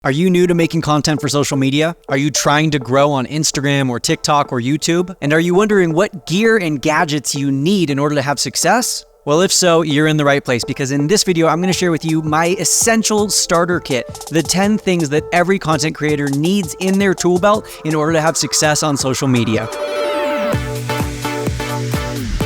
Are you new to making content for social media? Are you trying to grow on Instagram or TikTok or YouTube? And are you wondering what gear and gadgets you need in order to have success? Well, if so, you're in the right place, because in this video, I'm going to share with you my essential starter kit, the 10 things that every content creator needs in their tool belt in order to have success on social media.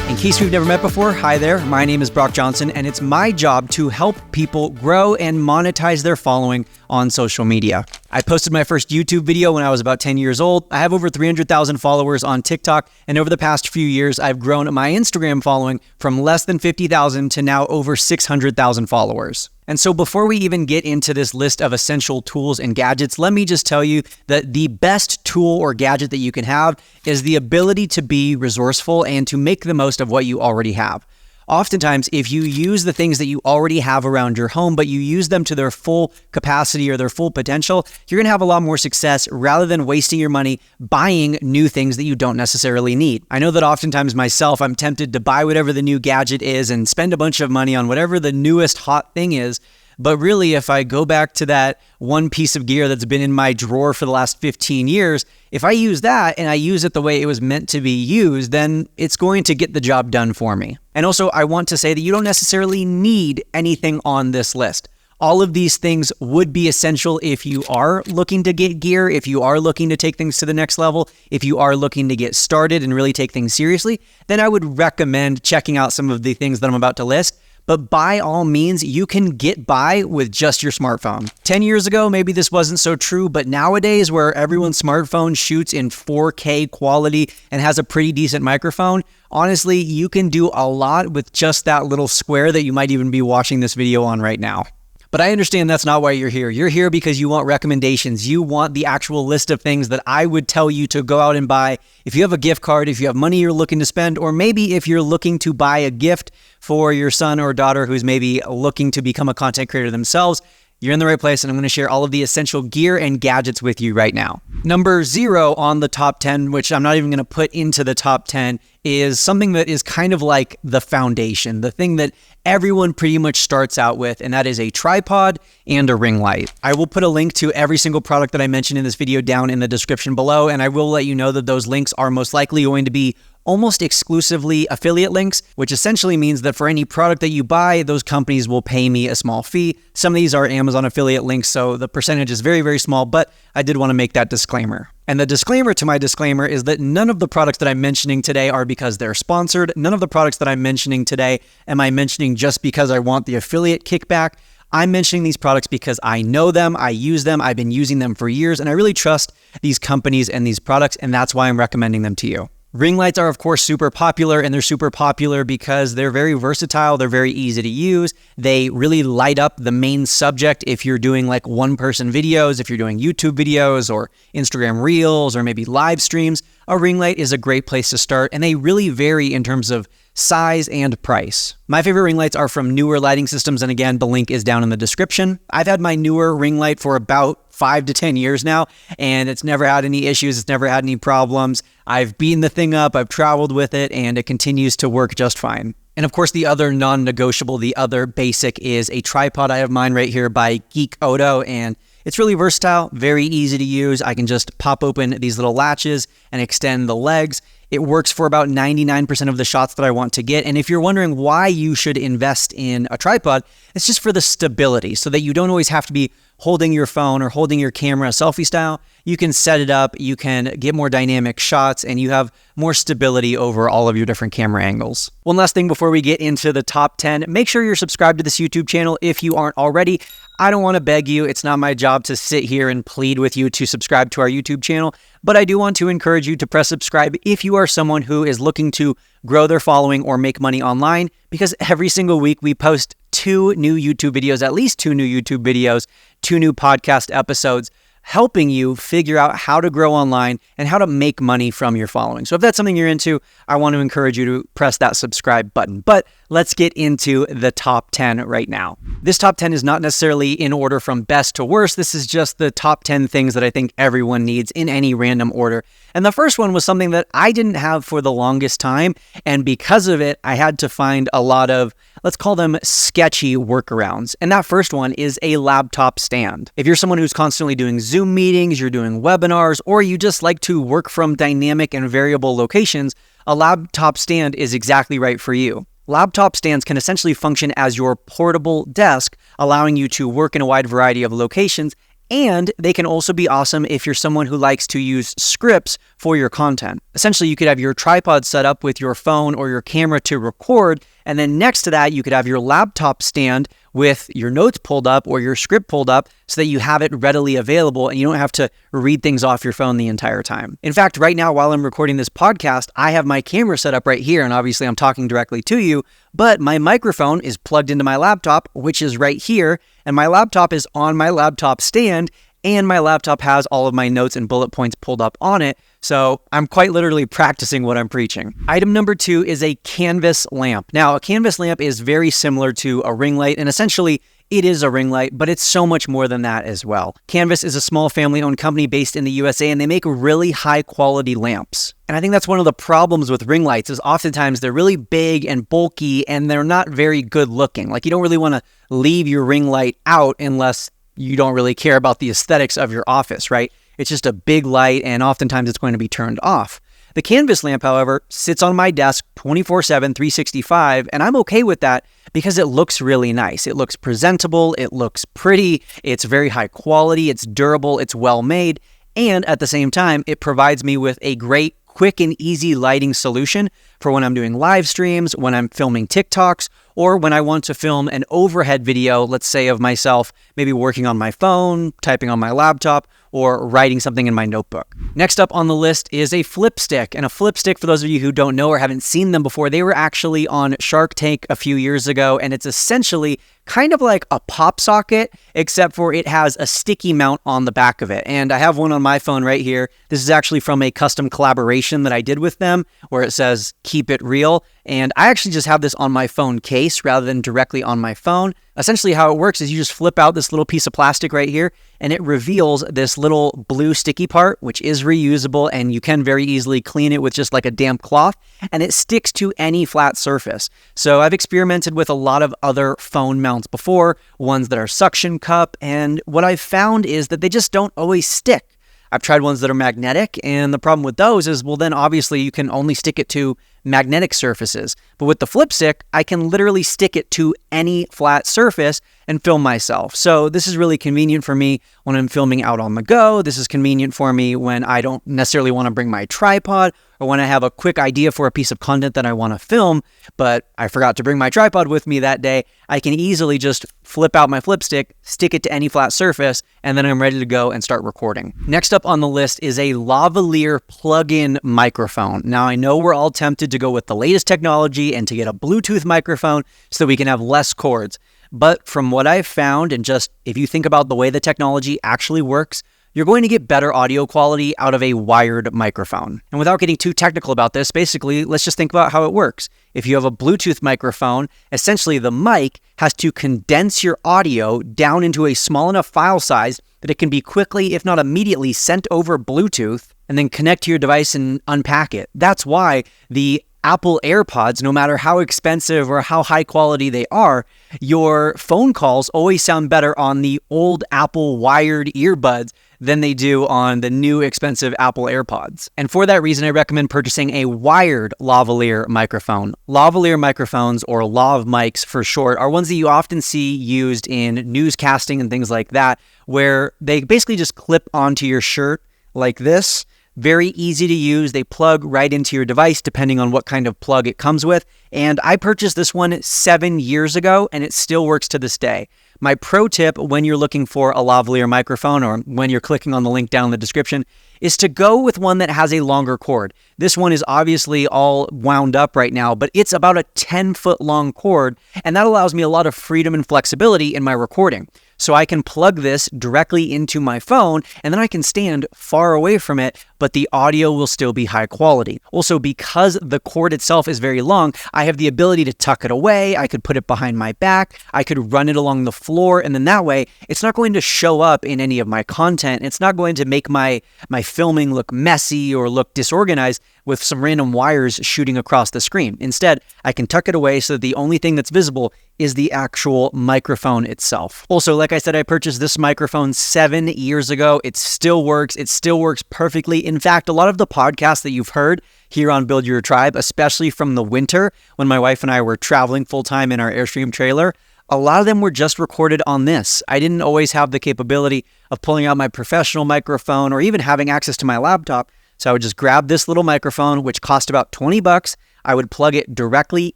In case we've never met before, hi there, my name is Brock Johnson, and it's my job to help people grow and monetize their following on social media. I posted my first YouTube video when I was about 10 years old. I have over 300,000 followers on TikTok, and over the past few years, I've grown my Instagram following from less than 50,000 to now over 600,000 followers. And so before we even get into this list of essential tools and gadgets, let me just tell you that the best tool or gadget that you can have is the ability to be resourceful and to make the most of what you already have. Oftentimes, if you use the things that you already have around your home, but you use them to their full capacity or their full potential, you're going to have a lot more success rather than wasting your money buying new things that you don't necessarily need. I know that oftentimes myself, I'm tempted to buy whatever the new gadget is and spend a bunch of money on whatever the newest hot thing is. But really, if I go back to that one piece of gear that's been in my drawer for the last 15 years, if I use that and I use it the way it was meant to be used, then it's going to get the job done for me. And also, I want to say that you don't necessarily need anything on this list. All of these things would be essential if you are looking to get gear, if you are looking to take things to the next level, if you are looking to get started and really take things seriously, then I would recommend checking out some of the things that I'm about to list. But by all means, you can get by with just your smartphone. 10 years ago, maybe this wasn't so true, but nowadays where everyone's smartphone shoots in 4K quality and has a pretty decent microphone, honestly, you can do a lot with just that little square that you might even be watching this video on right now. But I understand that's not why you're here. You're here because you want recommendations. You want the actual list of things that I would tell you to go out and buy. If you have a gift card, if you have money you're looking to spend, or maybe if you're looking to buy a gift for your son or daughter who's maybe looking to become a content creator themselves, you're in the right place, and I'm going to share all of the essential gear and gadgets with you right now. Number 0 on the top 10, which I'm not even going to put into the top 10, is something that is kind of like the foundation, the thing that everyone pretty much starts out with, and that is a tripod and a ring light. I will put a link to every single product that I mentioned in this video down in the description below, and I will let you know that those links are most likely going to be almost exclusively affiliate links, which essentially means that for any product that you buy, those companies will pay me a small fee. Some of these are Amazon affiliate links, so the percentage is very, very small, but I did want to make that disclaimer. And the disclaimer to my disclaimer is that none of the products that I'm mentioning today are because they're sponsored. None of the products that I'm mentioning today am I mentioning just because I want the affiliate kickback. I'm mentioning these products because I know them, I use them, I've been using them for years, and I really trust these companies and these products, and that's why I'm recommending them to you. Ring lights are, of course, super popular, and they're super popular because they're very versatile, they're very easy to use, they really light up the main subject if you're doing like one-person videos, if you're doing YouTube videos or Instagram Reels or maybe live streams. A ring light is a great place to start, and they really vary in terms of size and price. My favorite ring lights are from newer lighting systems, and again, the link is down in the description. I've had my newer ring light for about 5 to 10 years now, and it's never had any issues, it's never had any problems. I've beaten the thing up, I've traveled with it, and it continues to work just fine. And of course, the other non-negotiable, the other basic is a tripod. I have mine right here by Geek Odo, and it's really versatile, very easy to use. I can just pop open these little latches and extend the legs. It works for about 99% of the shots that I want to get. And if you're wondering why you should invest in a tripod, it's just for the stability, so that you don't always have to be holding your phone or holding your camera selfie style. You can set it up, you can get more dynamic shots, and you have more stability over all of your different camera angles. One last thing before we get into the top 10, make sure you're subscribed to this YouTube channel if you aren't already. I don't want to beg you. It's not my job to sit here and plead with you to subscribe to our YouTube channel, but I do want to encourage you to press subscribe if you are someone who is looking to grow their following or make money online, because every single week we post 2 new YouTube videos, at least 2 new YouTube videos, 2 new podcast episodes. helping you figure out how to grow online and how to make money from your following. So if that's something you're into, I want to encourage you to press that subscribe button. But let's get into the top 10 right now. This top 10 is not necessarily in order from best to worst. This is just the top 10 things that I think everyone needs in any random order. And the first one was something that I didn't have for the longest time. And because of it, I had to find a lot of, let's call them sketchy workarounds. And that first one is a laptop stand. If you're someone who's constantly doing Zoom meetings, you're doing webinars, or you just like to work from dynamic and variable locations, a laptop stand is exactly right for you. Laptop stands can essentially function as your portable desk, allowing you to work in a wide variety of locations. And they can also be awesome if you're someone who likes to use scripts for your content. Essentially, you could have your tripod set up with your phone or your camera to record, and then next to that, you could have your laptop stand with your notes pulled up or your script pulled up so that you have it readily available and you don't have to read things off your phone the entire time. In fact, right now, while I'm recording this podcast, I have my camera set up right here, and obviously I'm talking directly to you, but my microphone is plugged into my laptop, which is right here, and my laptop is on my laptop stand, and my laptop has all of my notes and bullet points pulled up on it, so I'm quite literally practicing what I'm preaching. Item number 2 is a canvas lamp. Now, a canvas lamp is very similar to a ring light, and essentially it is a ring light, but it's so much more than that as well. Canvas is a small family-owned company based in the USA, and they make really high-quality lamps. And I think that's one of the problems with ring lights is oftentimes they're really big and bulky, and they're not very good looking. Like, you don't really want to leave your ring light out unless you don't really care about the aesthetics of your office, right? It's just a big light, and oftentimes it's going to be turned off. The canvas lamp, however, sits on my desk 24/7, 365, and I'm okay with that because it looks really nice. It looks presentable, it looks pretty, it's very high quality, it's durable, it's well made, and at the same time, it provides me with a great, quick and easy lighting solution for when I'm doing live streams, when I'm filming TikToks, or when I want to film an overhead video, let's say of myself, maybe working on my phone, typing on my laptop, or writing something in my notebook. Next up on the list is a Flipstick. And a Flipstick, for those of you who don't know or haven't seen them before, they were actually on Shark Tank a few years ago, and it's essentially kind of like a pop socket, except for it has a sticky mount on the back of it. And I have one on my phone right here. This is actually from a custom collaboration that I did with them, where it says, "Keep it real." And I actually just have this on my phone case rather than directly on my phone. Essentially how it works is you just flip out this little piece of plastic right here, and it reveals this little blue sticky part, which is reusable, and you can very easily clean it with just like a damp cloth, and it sticks to any flat surface. So I've experimented with a lot of other phone mounts before, ones that are suction cup, and what I've found is that they just don't always stick. I've tried ones that are magnetic, and the problem with those is, well, then obviously you can only stick it to magnetic surfaces. But with the Flipstick, I can literally stick it to any flat surface and film myself. So this is really convenient for me when I'm filming out on the go. This is convenient for me when I don't necessarily want to bring my tripod, or when I have a quick idea for a piece of content that I want to film, but I forgot to bring my tripod with me that day. I can easily just flip out my Flipstick, stick it to any flat surface, and then I'm ready to go and start recording. Next up on the list is a lavalier plug-in microphone. Now, I know we're all tempted to go with the latest technology and to get a Bluetooth microphone so we can have less cords. But from what I've found, and just if you think about the way the technology actually works, you're going to get better audio quality out of a wired microphone. And without getting too technical about this, basically, let's just think about how it works. If you have a Bluetooth microphone, essentially the mic has to condense your audio down into a small enough file size that it can be quickly, if not immediately, sent over Bluetooth and then connect to your device and unpack it. That's why the Apple AirPods, no matter how expensive or how high quality they are, your phone calls always sound better on the old Apple wired earbuds than they do on the new expensive Apple AirPods. And for that reason, I recommend purchasing a wired lavalier microphone. Lavalier microphones, or lav mics for short, are ones that you often see used in newscasting and things like that, where they basically just clip onto your shirt like this. Very easy to use. They plug right into your device depending on what kind of plug it comes with. And I purchased this one 7 years ago, and it still works to this day. My pro tip when you're looking for a lavalier microphone, or when you're clicking on the link down in the description, is to go with one that has a longer cord. This one is obviously all wound up right now, but it's about a 10-foot long cord, and that allows me a lot of freedom and flexibility in my recording. So I can plug this directly into my phone, and then I can stand far away from it, but the audio will still be high quality. Also, because the cord itself is very long, I have the ability to tuck it away. I could put it behind my back. I could run it along the floor, and then that way, it's not going to show up in any of my content. It's not going to make my filming look messy or look disorganized with some random wires shooting across the screen. Instead, I can tuck it away so that the only thing that's visible is the actual microphone itself. Also, like I said, I purchased this microphone 7 years ago. It still works. It still works perfectly. In fact, a lot of the podcasts that you've heard here on Build Your Tribe, especially from the winter when my wife and I were traveling full-time in our Airstream trailer, a lot of them were just recorded on this. I didn't always have the capability of pulling out my professional microphone or even having access to my laptop. So I would just grab this little microphone, which cost about $20. I would plug it directly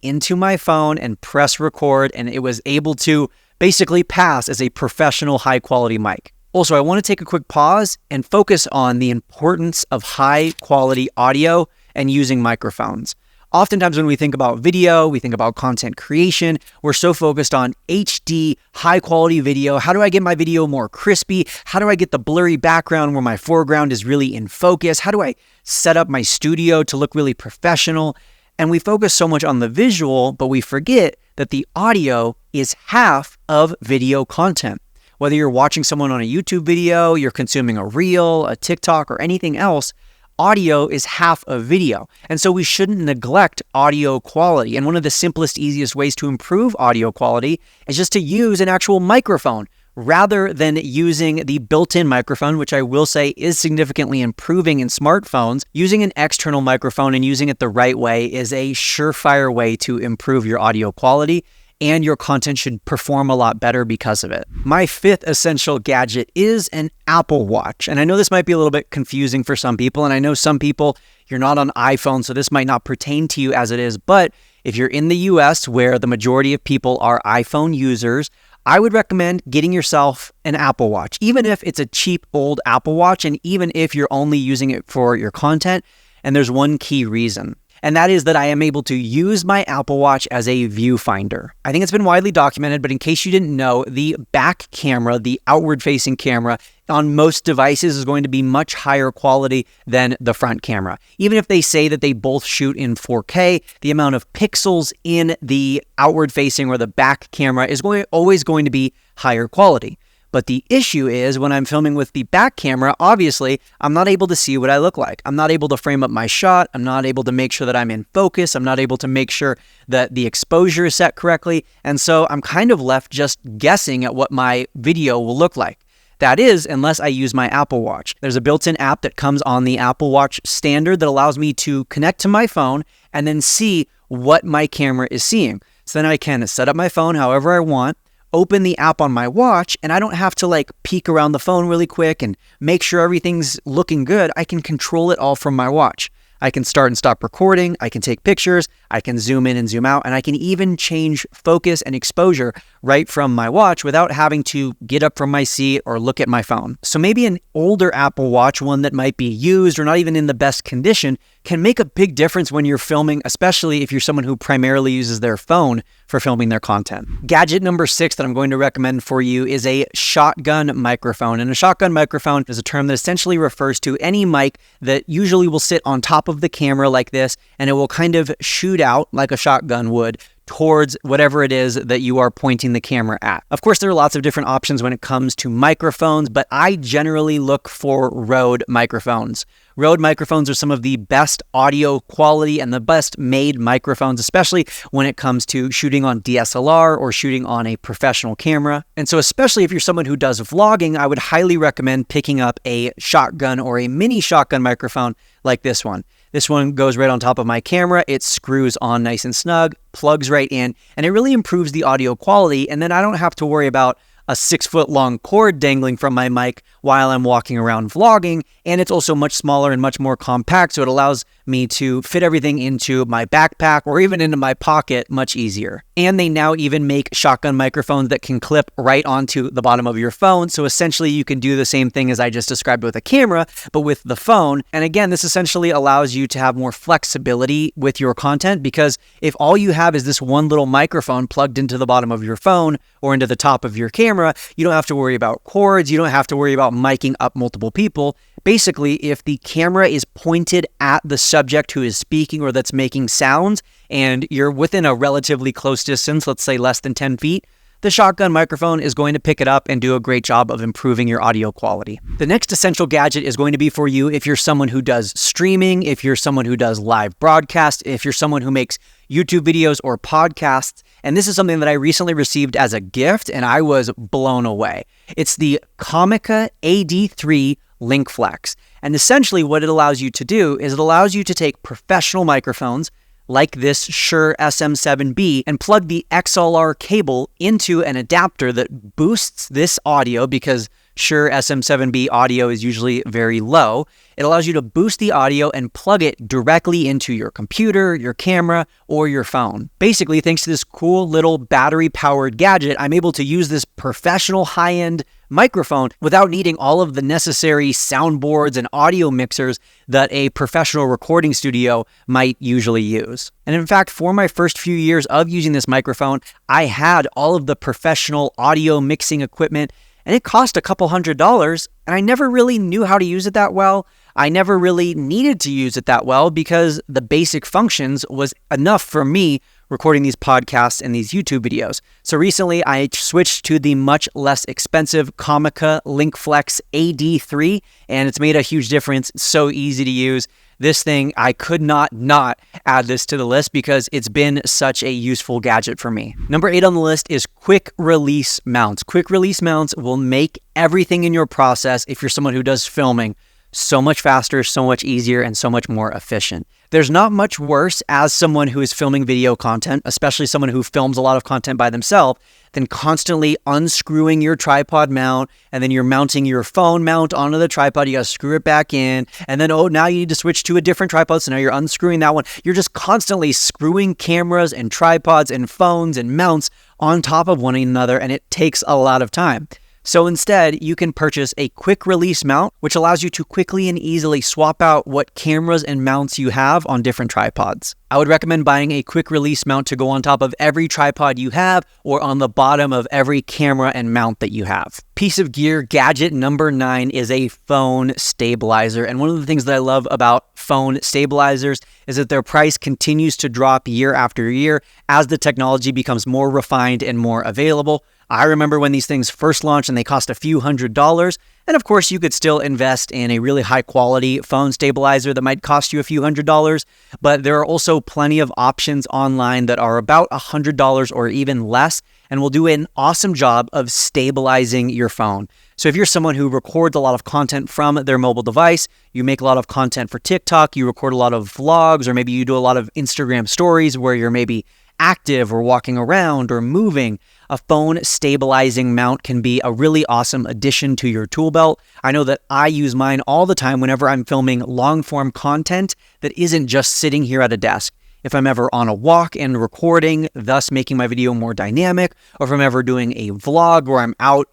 into my phone and press record, and it was able to basically pass as a professional high-quality mic. Also, I want to take a quick pause and focus on the importance of high-quality audio and using microphones. Oftentimes when we think about video, we think about content creation, we're so focused on HD, high-quality video. How do I get my video more crispy? How do I get the blurry background where my foreground is really in focus? How do I set up my studio to look really professional? And we focus so much on the visual, but we forget that the audio is half of video content. Whether you're watching someone on a YouTube video, you're consuming a reel, a TikTok, or anything else, audio is half of video. And so we shouldn't neglect audio quality. And one of the simplest, easiest ways to improve audio quality is just to use an actual microphone rather than using the built-in microphone, which I will say is significantly improving in smartphones. Using an external microphone and using it the right way is a surefire way to improve your audio quality, and your content should perform a lot better because of it. My fifth essential gadget is an Apple Watch. And I know this might be a little bit confusing for some people, and I know some people, you're not on iPhone, so this might not pertain to you as it is, but if you're in the US where the majority of people are iPhone users, I would recommend getting yourself an Apple Watch, even if it's a cheap old Apple Watch, and even if you're only using it for your content. And there's one key reason, and that is that I am able to use my Apple Watch as a viewfinder. I think it's been widely documented, but in case you didn't know, the back camera, the outward-facing camera on most devices is going to be much higher quality than the front camera. Even if they say that they both shoot in 4K, the amount of pixels in the outward-facing or the back camera is always going to be higher quality. But the issue is when I'm filming with the back camera, obviously, I'm not able to see what I look like. I'm not able to frame up my shot. I'm not able to make sure that I'm in focus. I'm not able to make sure that the exposure is set correctly. And so I'm kind of left just guessing at what my video will look like. That is, unless I use my Apple Watch. There's a built-in app that comes on the Apple Watch standard that allows me to connect to my phone and then see what my camera is seeing. So then I can set up my phone however I want, open the app on my watch, and I don't have to peek around the phone really quick and make sure everything's looking good. I can control it all from my watch. I can start and stop recording, I can take pictures, I can zoom in and zoom out, and I can even change focus and exposure right from my watch without having to get up from my seat or look at my phone. So maybe an older Apple Watch, one that might be used or not even in the best condition, can make a big difference when you're filming, especially if you're someone who primarily uses their phone for filming their content. Gadget number 6 that I'm going to recommend for you is a shotgun microphone. And a shotgun microphone is a term that essentially refers to any mic that usually will sit on top of the camera like this, and it will kind of shoot out like a shotgun would towards whatever it is that you are pointing the camera at. Of course, there are lots of different options when it comes to microphones, but I generally look for Rode microphones. Rode microphones are some of the best audio quality and the best made microphones, especially when it comes to shooting on DSLR or shooting on a professional camera. And so especially if you're someone who does vlogging, I would highly recommend picking up a shotgun or a mini shotgun microphone like this one. This one goes right on top of my camera. It screws on nice and snug, plugs right in, and it really improves the audio quality. And then I don't have to worry about a 6-foot long cord dangling from my mic while I'm walking around vlogging, and it's also much smaller and much more compact, so it allows me to fit everything into my backpack or even into my pocket much easier. And they now even make shotgun microphones that can clip right onto the bottom of your phone, so essentially you can do the same thing as I just described with a camera, but with the phone. And again, this essentially allows you to have more flexibility with your content, because if all you have is this one little microphone plugged into the bottom of your phone or into the top of your camera, you don't have to worry about cords, you don't have to worry about miking up multiple people. Basically, if the camera is pointed at the subject who is speaking or that's making sounds, and you're within a relatively close distance, let's say less than 10 feet, the shotgun microphone is going to pick it up and do a great job of improving your audio quality. The next essential gadget is going to be for you if you're someone who does streaming, if you're someone who does live broadcast, if you're someone who makes YouTube videos or podcasts. And this is something that I recently received as a gift, and I was blown away. It's the Comica AD3 Link Flex. And essentially what it allows you to do is it allows you to take professional microphones like this Shure SM7B and plug the XLR cable into an adapter that boosts this audio, because Shure SM7B audio is usually very low. It allows you to boost the audio and plug it directly into your computer, your camera, or your phone. Basically, thanks to this cool little battery-powered gadget, I'm able to use this professional high-end microphone without needing all of the necessary soundboards and audio mixers that a professional recording studio might usually use. And in fact, for my first few years of using this microphone, I had all of the professional audio mixing equipment, and it cost a couple $100, and I never really knew how to use it that well. I never really needed to use it that well because the basic functions was enough for me recording these podcasts and these YouTube videos. So recently I switched to the much less expensive Comica Link Flex AD3, and it's made a huge difference. It's so easy to use. This thing, I could not add this to the list because it's been such a useful gadget for me. Number 8 on the list is quick release mounts. Quick release mounts will make everything in your process, if you're someone who does filming, so much faster, so much easier, and so much more efficient. There's not much worse as someone who is filming video content, especially someone who films a lot of content by themselves, than constantly unscrewing your tripod mount, and then you're mounting your phone mount onto the tripod, you gotta screw it back in, and then, oh, now you need to switch to a different tripod, so now you're unscrewing that one. You're just constantly screwing cameras and tripods and phones and mounts on top of one another, and it takes a lot of time. So instead, you can purchase a quick release mount, which allows you to quickly and easily swap out what cameras and mounts you have on different tripods. I would recommend buying a quick release mount to go on top of every tripod you have or on the bottom of every camera and mount that you have. Piece of gear gadget number 9 is a phone stabilizer. And one of the things that I love about phone stabilizers is that their price continues to drop year after year as the technology becomes more refined and more available. I remember when these things first launched and they cost a few $100s. And of course, you could still invest in a really high quality phone stabilizer that might cost you a few $100s. But there are also plenty of options online that are about $100 or even less and will do an awesome job of stabilizing your phone. So if you're someone who records a lot of content from their mobile device, you make a lot of content for TikTok, you record a lot of vlogs, or maybe you do a lot of Instagram stories where you're maybe active or walking around or moving, a phone stabilizing mount can be a really awesome addition to your tool belt. I know that I use mine all the time whenever I'm filming long form content that isn't just sitting here at a desk. If I'm ever on a walk and recording, thus making my video more dynamic, or if I'm ever doing a vlog where I'm out,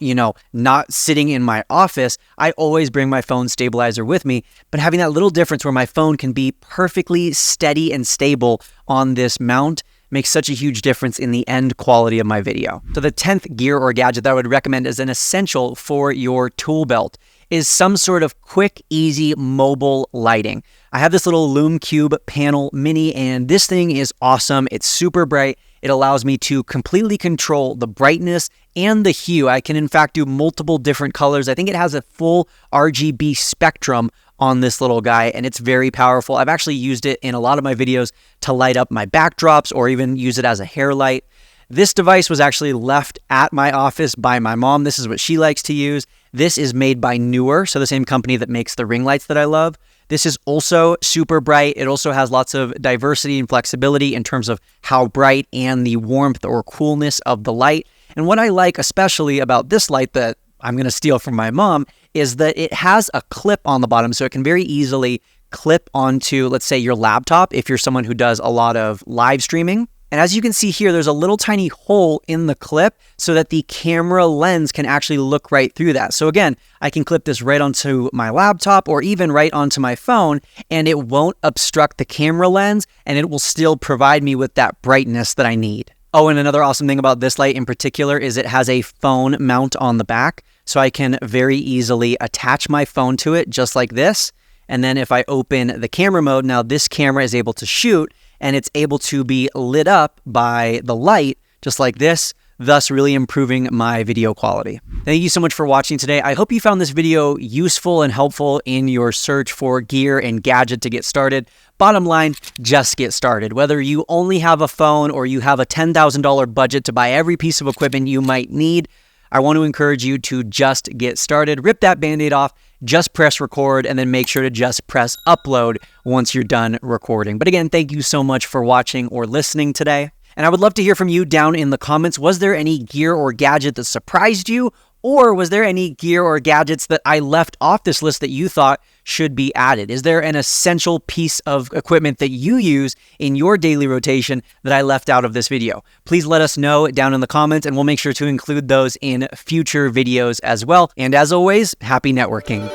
not sitting in my office, I always bring my phone stabilizer with me. But having that little difference where my phone can be perfectly steady and stable on this mount makes such a huge difference in the end quality of my video. So the 10th gear or gadget that I would recommend as an essential for your tool belt is some sort of quick, easy mobile lighting. I have this little Lume Cube panel mini, and this thing is awesome. It's super bright. It allows me to completely control the brightness and the hue. I can in fact do multiple different colors. I think it has a full RGB spectrum on this little guy, and it's very powerful. I've actually used it in a lot of my videos to light up my backdrops or even use it as a hair light. This device was actually left at my office by my mom. This is what she likes to use. This is made by Newer, so the same company that makes the ring lights that I love. This is also super bright. It also has lots of diversity and flexibility in terms of how bright and the warmth or coolness of the light. And what I like especially about this light that I'm going to steal from my mom is that it has a clip on the bottom, so it can very easily clip onto, let's say, your laptop if you're someone who does a lot of live streaming. And as you can see here, there's a little tiny hole in the clip so that the camera lens can actually look right through that. So again, I can clip this right onto my laptop or even right onto my phone, and it won't obstruct the camera lens, and it will still provide me with that brightness that I need. Oh, and another awesome thing about this light in particular is it has a phone mount on the back, so I can very easily attach my phone to it just like this. And then if I open the camera mode, now this camera is able to shoot, and it's able to be lit up by the light just like this, thus really improving my video quality. Thank you so much for watching today. I hope you found this video useful and helpful in your search for gear and gadget to get started. Bottom line, just get started. Whether you only have a phone or you have a $10,000 budget to buy every piece of equipment you might need, I want to encourage you to just get started. Rip that Band-Aid off, just press record, and then make sure to just press upload once you're done recording. But again, thank you so much for watching or listening today. And I would love to hear from you down in the comments. Was there any gear or gadget that surprised you? Or was there any gear or gadgets that I left off this list that you thought should be added? Is there an essential piece of equipment that you use in your daily rotation that I left out of this video? Please let us know down in the comments, and we'll make sure to include those in future videos as well. And as always, happy networking.